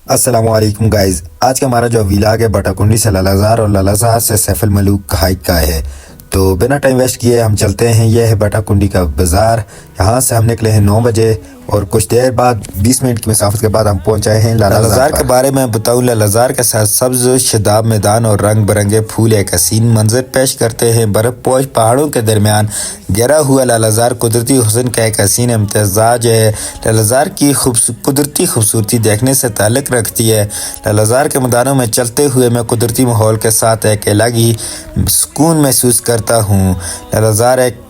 अस्सलाम वालेकुम गाइज। आज का हमारा जो व्लॉग है बटाकुंडी से लालाजार और लालाजार से सैफ अल मलूक हाइक का है। तो बिना टाइम वेस्ट किए हम चलते हैं। यह है बटाकुंडी का बाज़ार। यहाँ से हम निकले हैं 9 बजे और कुछ देर बाद 20 मिनट की मुसाफत के बाद हम पहुँचाए हैं लालाजार के बारे में बताऊँ। लालाजार के साथ सब्ज शदाब मैदान और रंग बिरंगे फूल एक हसीन मंजर पेश करते हैं। बर्फ पोश पहाड़ों के दरमियान गिरा हुआ लालाजार कुदरती हुस्न का एक हसीन इम्तजाज है। लालाजार की कुदरती खूबसूरती देखने से ताल्लुक़ रखती है। लालाजार के मैदानों में चलते हुए मैं कुदरती माहौल के साथ एक अलग ही सुकून महसूस करता हूँ। लालाजार एक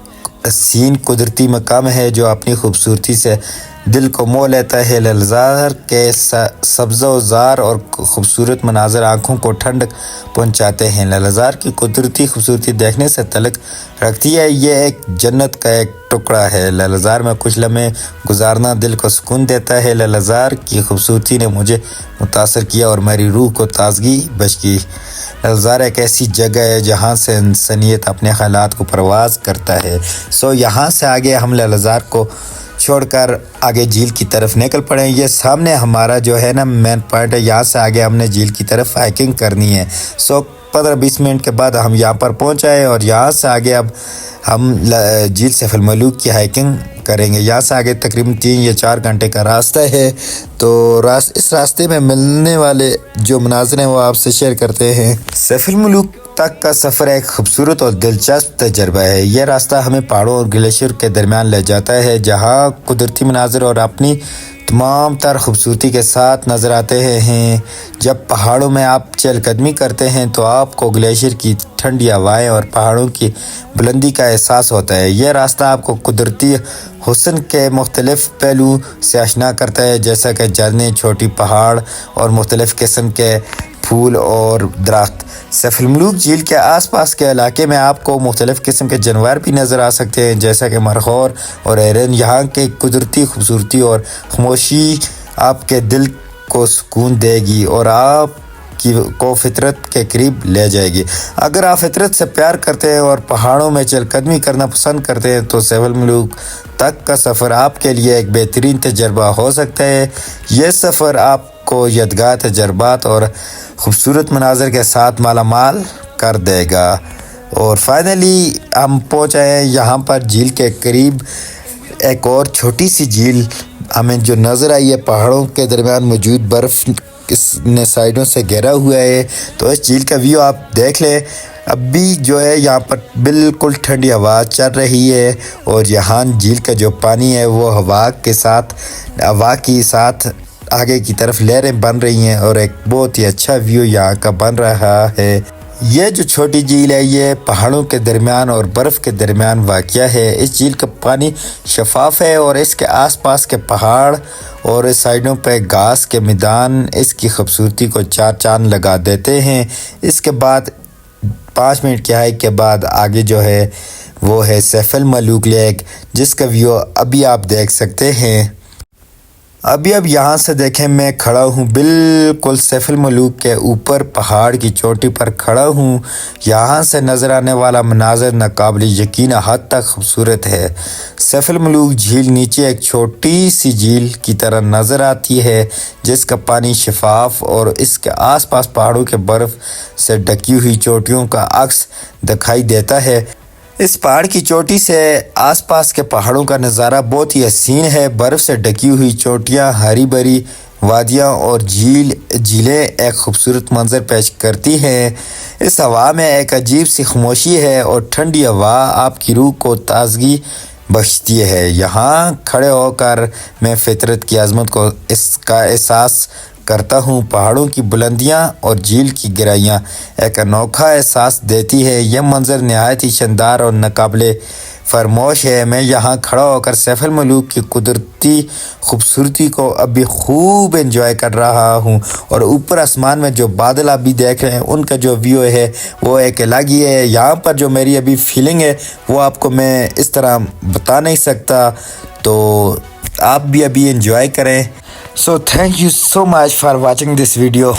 हसीन कुदरती मकाम है जो अपनी खूबसूरती से दिल को मोह लेता है। लालाजार के सब्ज़ोज़ार और खूबसूरत मनाज़र आँखों को ठंडक पहुँचाते हैं। लालाजार की कुदरती खूबसूरती देखने से ताल्लुक़ रखती है। ये एक जन्नत का एक टुकड़ा है। लालाजार में कुछ लम्हे गुजारना दिल को सुकून देता है। लालाजार की खूबसूरती ने मुझे मुतासर किया और मेरी रूह को ताजगी बख्श की। लालाजार एक ऐसी जगह है जहाँ से इंसानियत अपने ख़यालात को परवाज़ करता है। यहाँ से आगे हम लालाजार को छोड़कर आगे झील की तरफ निकल पड़े। ये सामने हमारा जो है ना मेन पॉइंट है। यहाँ से आगे हमने झील की तरफ हाइकिंग करनी है। 15-20 मिनट के बाद हम यहाँ पर पहुँच आए और यहाँ से आगे अब हम झील सैफ अल मलूक की हाइकिंग करेंगे। यहाँ से आगे तकरीबन 3 या 4 घंटे का रास्ता है। तो इस रास्ते में मिलने वाले जो मनाज़र हैं वो आपसे शेयर करते हैं। सैफ अल मलूक तक का सफ़र एक खूबसूरत और दिलचस्प तजर्बा है। यह रास्ता हमें पहाड़ों और ग्लेशियर के दरमियान ले जाता है जहाँ कुदरती मनाज़र और अपनी तमाम तर खूबसूरती के साथ नज़र आते हैं। जब पहाड़ों में आप चहलकदमी करते हैं तो आपको ग्लेशियर की ठंडी हवाएं और पहाड़ों की बुलंदी का एहसास होता है। यह रास्ता आपको कुदरती हुस्न के मुख्तलिफ़ पहलू से आशना करता है, जैसा कि झरने, छोटी पहाड़ और मुख्तलिफ़ किस्म के फूल और दरख्त। सैफ अल मलूक झील के आसपास के इलाके में आपको मुख्तलिफ़ किस्म के जानवर भी नज़र आ सकते हैं, जैसा कि मरखोर और हिरन। यहाँ के कुदरती खूबसूरती और खामोशी आपके दिल को सुकून देगी और को फितरत के करीब ले जाएगी। अगर आप फितरत से प्यार करते हैं और पहाड़ों में चलकदमी करना पसंद करते हैं तो सैफ अल मलूक तक का सफ़र आपके लिए एक बेहतरीन तजर्बा हो सकता है। यह सफ़र आपको यादगार तजर्बात और खूबसूरत मनाज़र के साथ माला माल कर देगा। और फाइनली हम पहुँच आए हैं यहाँ पर झील के करीब। एक और छोटी सी झील हमें जो नज़र आई है पहाड़ों के दरमियान मौजूद बर्फ़ ने साइडों से घेरा हुआ है। तो इस झील का व्यू आप देख लें। अभी जो है यहाँ पर बिल्कुल ठंडी हवा चल रही है और यहाँ झील का जो पानी है वो हवा के साथ आगे की तरफ लहरें बन रही हैं और एक बहुत ही अच्छा व्यू यहाँ का बन रहा है। ये जो छोटी झील है ये पहाड़ों के दरमियान और बर्फ़ के दरमियान वाक़या है। इस झील का पानी शफाफ है और इसके आसपास के पहाड़ और इस साइडों पे घास के मैदान इसकी खूबसूरती को चार चांद लगा देते हैं। इसके बाद 5 मिनट की हाइक के बाद आगे जो है वो है सैफ अल मलूक लेक, जिसका व्यू अभी आप देख सकते हैं। अभी अब यहाँ से देखें मैं खड़ा हूँ बिल्कुल सैफ अल मलूक के ऊपर पहाड़ की चोटी पर खड़ा हूँ। यहाँ से नज़र आने वाला मनाज़र नाकाबिल यकीन हद तक खूबसूरत है। सैफ अल मलूक झील नीचे एक छोटी सी झील की तरह नज़र आती है जिसका पानी शफाफ और इसके आसपास पहाड़ों के बर्फ़ से ढकी हुई चोटियों का अक्स दिखाई देता है। इस पहाड़ की चोटी से आसपास के पहाड़ों का नज़ारा बहुत ही हसीन है। बर्फ़ से ढकी हुई चोटियाँ, हरी भरी वादियाँ और झीलें एक खूबसूरत मंजर पेश करती हैं। इस हवा में एक अजीब सी खामोशी है और ठंडी हवा आपकी रूह को ताजगी बख्शती है। यहाँ खड़े होकर मैं फितरत की अज़मत को इसका एहसास करता हूँ। पहाड़ों की बुलंदियाँ और झील की गहराइयाँ एक अनोखा एहसास देती है। यह मंज़र नहायत ही शानदार और नाकाबिले फरमोश है। मैं यहाँ खड़ा होकर सैफ अल मलूक की कुदरती खूबसूरती को अभी खूब एंजॉय कर रहा हूँ और ऊपर आसमान में जो बादल आप भी देख रहे हैं उनका जो व्यू है वो एक अलग ही है। यहाँ पर जो मेरी अभी फीलिंग है वो आपको मैं इस तरह बता नहीं सकता, तो आप भी अभी एंजॉय करें। So thank you so much for watching this video.